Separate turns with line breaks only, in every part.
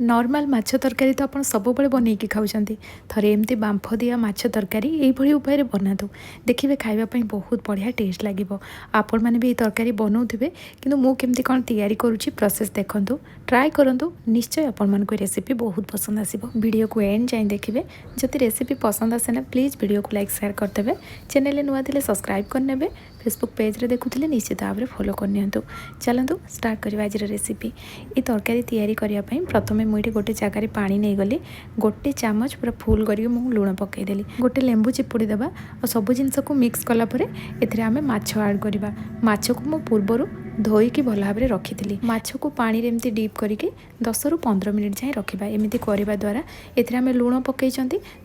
Normal माछ तरकारी तो आप सब बनईकी खाऊँ थे एमती बांफ दिया माछ तरकारी यही उपाय बनातु देखिए खावाई बहुत बढ़िया टेस्ट लगे आपण मैंने भी तरकारी बनाऊे कि मुझे कौन तैयारी करुँची प्रोसेस देखूँ ट्राए करूँ निश्चय आपण मन रेसिपी बहुत पसंद आसो वीडियो को एंड जाए देखिए जब रेसिपी पसंद आसे ना प्लीज़ वीडियो को लाइक शेयर करदे चैनल नुआ थे सब्सक्राइब करने फेसबुक पेज रे देखुले निश्चित भाव में फॉलो करनी चलतु स्टार्ट करवा आज रेसिपी ये तरकारी तैयारी करने प्रथम मुझे गोटे जगार पानी नहीं गली गोटे चामच पूरा फुल कर लुण पकईदेली गोटे लेंबू चिपुड़ी देवा और सब जिनस को मिक्स कलापर एमें माछ आड करवा माछ को मो पूर्वर धोईकी भल भाव में रखी माछ को पानी एमती डीप करके 10 ରୁ 15 मिनिट जाए रखा एमती करने द्वारा एमें लुण पकई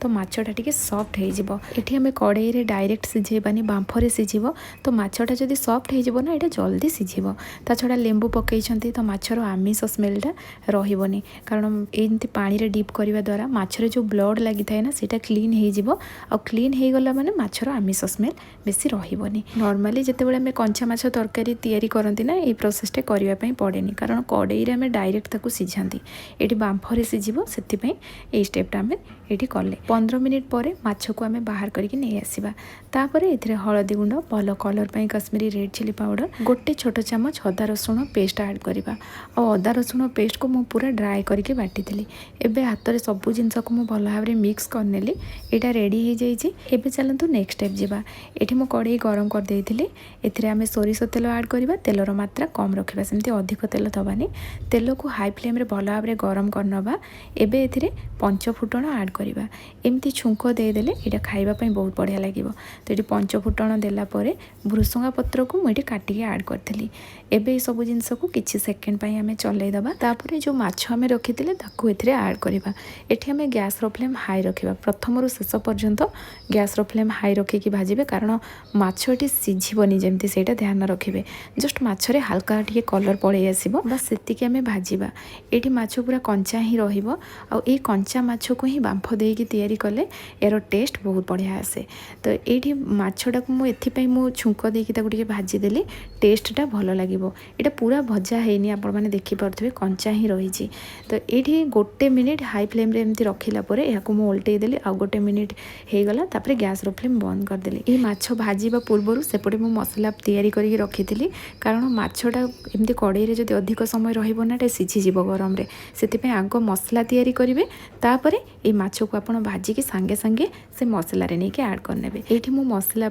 तो माछटा टी सफ्ट होती आम कड़े डायरेक्ट सिझेबानी बांफरे सिझब तो माछटा जब सफ्ट होना यहाँ जल्दी सिझब ता छड़ा लेंबू पकई तो माछर आमिष स्मेलटा रही कारण एमती पानी रे डीप करने द्वारा माछरे जो ब्लड लगी थाए ना सीटा क्लीन हो क्लीन हो गला माने माछर आमिष स्मेल बेसी रही नॉर्मली जितेबाला आम कंचा माछ तरकारी तैयारी करती ना ये प्रोसेसटा करने पड़ेनि कारण कड़े आम डायरेक्ट ताकू सिझाती ये बांफरे सिझब से स्टेपटा आम ये कले 15 मिनिट पर माछ को आम बाहर करके नहीं आसवा तापर ये हलदी गुंड भल कलर पाई कश्मीरी रेड चिली पाउडर गोटे छोट चामच अदा रसुण पेस्ट ऐड करवा और अदा रसुण पेस्ट को मुझे पूरा ड्राए करके बाटी एबे हाथ में सब जिनस को मुझे भल भाव में मिक्स करनेली यहाँ रेडी हो जाइए चलतु नेक्स्ट स्टेप जावा ये मुझे कड़े गरम करदे एम सोरिष तेल ऐड करवा तेलर मात्रा कम रखा सेमती अधिक तेल दबानी तेल को हाई फ्लेम भल भाव में गरम करनवा एबे ए पंचफुटण ऐड करवा एमती छुंक देदेले यहाँ खावाई बहुत बढ़िया लगे तो ये पंचफुटण देलापर भृसुंगा पत्र को मुझे काटिकी ऐड करी एबे सब जिनस को किसी सेकेंड आम चलईदबा तापर जो माछ आम रखी ए ऐड करवा एठी आम गैस फ्लेम हाई रखा प्रथम रू शेष पर्यंत गैस फ्लेम हाई रखिकी भाजबे कारण माछटी सिझिबनी जमती से ध्यान रखिए जस्ट माछरे हाल्का टे कलर पलि आसो बस से आम भाजवा ये माछ पूरा कंचा ही रही कंचा माछ को ही बांफ देकी तैयारी कले यार टेस्ट बहुत बढ़िया आसे तो ये माछटा को मुझे छुंक देकी भाजीदेली टेस्टा भल लगे यहाँ पूरा भजा है आपण मैंने देखिपे कंचा ही रही तो ये गोटे मिनिट हाई फ्लेम एमती रखिला यहाँ मुझे देली आ गोटे मिनिट हो गला तापर गैस फ्लेम बंद करदेली ये माछ भाजवा पूर्वर सेपटे मु मसला तैयारी करके रखी कारण माछटा एमती कड़े जब अधिक समय रहा सिझीज गरम रे से आग मसला तैयारी करेंगे तापर ये माछ को आप भाजिकी सांगे सांगे से मसला नहीं ऐड करने ये मु मसला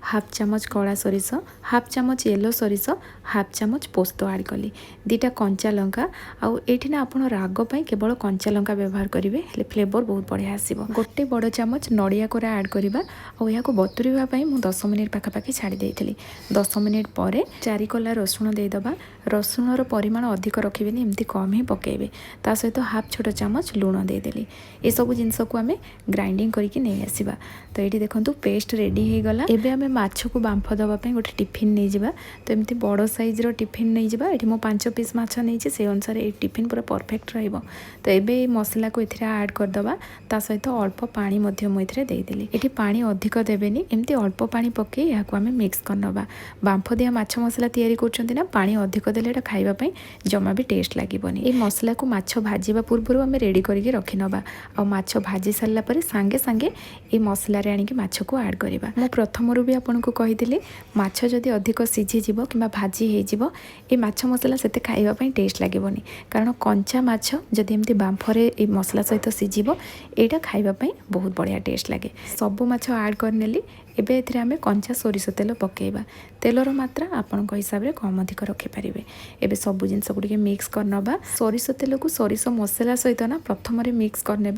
हाफ चामच कला सोरिष हाफ चामच येलो सोरिष हाफ चामच पोस्त ऐड कली 2टा कंचा लंका आउ एठी ना आपण राग पाई केवल कंचा लंका व्यवहार करेंगे हेले फ्लेवर बहुत बढ़िया आसीबो गोटे बड़ चामच नड़िया कोरा ऐड करवा और यहाँ को बतुरवा पाई मु 10 मिनिट पाखापाखि छाड़ी देइथिली 10 मिनिट पर 4 कला रसुण देदेबा रसुणर परिमाण अधिक रखिबेनि एमती कम ही पकेबे ता सहित हाफ छोट चामच लुण देदेली ये सब जिनस को आम ग्राइंडिंग करके नहीं आसवा तो ये देखो पेस्ट रेडी हो गला एबे आम माछ को बांफ दवाई गोटे टिफिन नहीं जावा तो एमती बड़ साइज्र टिफिन नहीं जावा ये मो 5 पीस माछ नहीं से अनुसार ये टिफिन पूरा परफेक्ट रहिबो तो एबे मसला को एथिरे ऐड करदवा ता सहित अल्प पानी मध्य मुझे देदेली ये पानी अधिक देवेनि एमती अल्प पानी पकई यहाँ आम मिक्स करनवा बांफ दिया माछ मसला तैयारी करछन्ती ना पानी अधिक देले खाइबापई जमा भी टेस्ट लागबनी ये मसला को माछ भाजिबा पूर्व आम रेडी करके रखी नवा और माछ भाजी सारा पर सांगे सांगे ये मसला आनिकी माछ को ऐड करवा मु प्रथम भी आपको कही माछ जदि अधिक सिझीज कि भाजी हो ये माछ मसला से खाइबापई टेस्ट लागबनी कारण कंचा माछ जदि एमती बांफरे ये मसला सहित सिझीब यहाँ खाइबापई बहुत बढ़िया टेस्ट लगे सबू माछ ऐड करनेली एबे एथिरे आमे कंचा सोरिष तेल पकेइबा तेलर मात्रा आपण हिसाब से कम अधिक रखिपारे एबे सबू जिनस गुड़िके मिक्स करनबा सोरिष तेल को सोरिष मसला सहित ना प्रथम मिक्स करने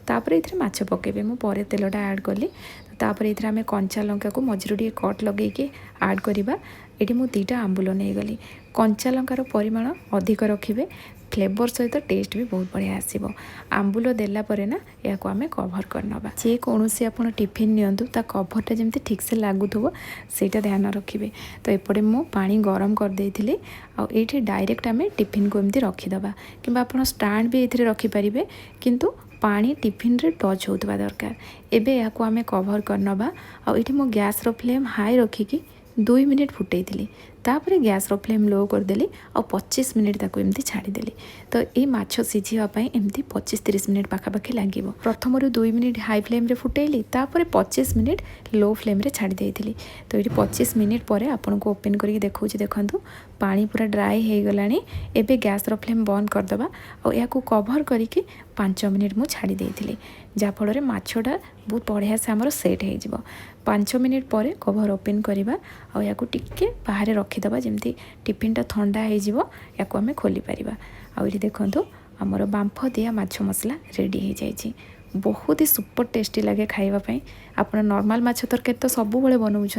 तापर एथिरे माछ पकेबे मु परे तेलटा ऐड कली तापर एथिरे आमे कंचा लंका को मझिरु टिके कट लगेकी ऐड करिबा एठी मु 2टा आंबुल नहीं गली कंचा लंकार परिमाण अधिक रखिबे फ्लेवर सहित टेस्ट भी बहुत बढ़िया आसीबो आंबुल देला परे ना या को आमे कवर करनबा जे कोनोसी आपण टिफिन नियंतु ता कवरटा जेमती ठीक से लागुथबो सेटा ध्यान रखिबे तो एपटे मु पानी गरम कर देइथिली आ एठी डायरेक्ट आमे टिफिन को एमती रखी दबा किबा आपण स्टैंड भी एथिरे रखि परिबे किंतु पानी टिफिन रे टच होतबा दरकार एबे या को आमे कवर करनबा आ एठी मु गैस रो फ्लेम हाई रखिकी 2 मिनिट फुटेइथिली तापर गैस रो फ्लेम लो करदेली और 25 मिनिट ताको एमती छाड़ीदेली। तो ये माछ सिझापी एमती 25-30 मिनिट पाखापाखि लगे। प्रथम 2 मिनिट हाई फ्लेम रे फुटेली, तापर 25 मिनिट लो फ्लेम रे छाड़ी देइथिली। तो ये 25 मिनिट पर आपन को ओपन करके देखौछि, देखंतु पानी पूरा ड्राई हो गलानी। एबे गैस रो फ्लेम बंद करदबा और या को कवर करके 5 मिनिट मु छाड़ी देइथिली, जा फल माछटा बहुत बढ़िया से हमर सेट हो जिवो। 5 मिनिट पर कवर ओपन करवा और या को टिके बाहर रखीदबा, जमती टिफिनटा ठंडा हो जिवो, या को हमें खोली परिबा। आ ये देखंतु हमर बाम्फ दिया माछ मसला रेडी हो जाइए। बहुत ही सुपर टेस्टी लगे खाइबापी। आप नॉर्मल माछ तरकारी तो सब बड़े बनाऊँच,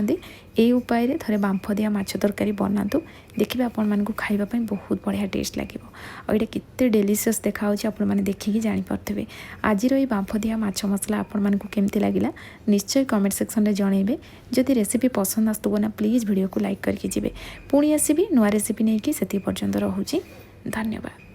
ये उपाय थे बाम्फ दिया माछ तरकारी बनातु, देखिए आपण मानक खाइबापी बहुत बढ़िया टेस्ट लगे। और ये केते डेलीशियस देखा आपण मैंने देखिकी जानीपे। आज ये बाम्फ दिया माछ मसला आपण मानक केमती लगिला निश्चय कमेंट सेक्शन में जनइबे। जदि रेसिपी पसंद आसुब ना प्लीज़ वीडियो को लाइक करके जी। पुणी आसबि नुआ रेसिपी नहीं कि से पर्यंत रोचे। धन्यवाद।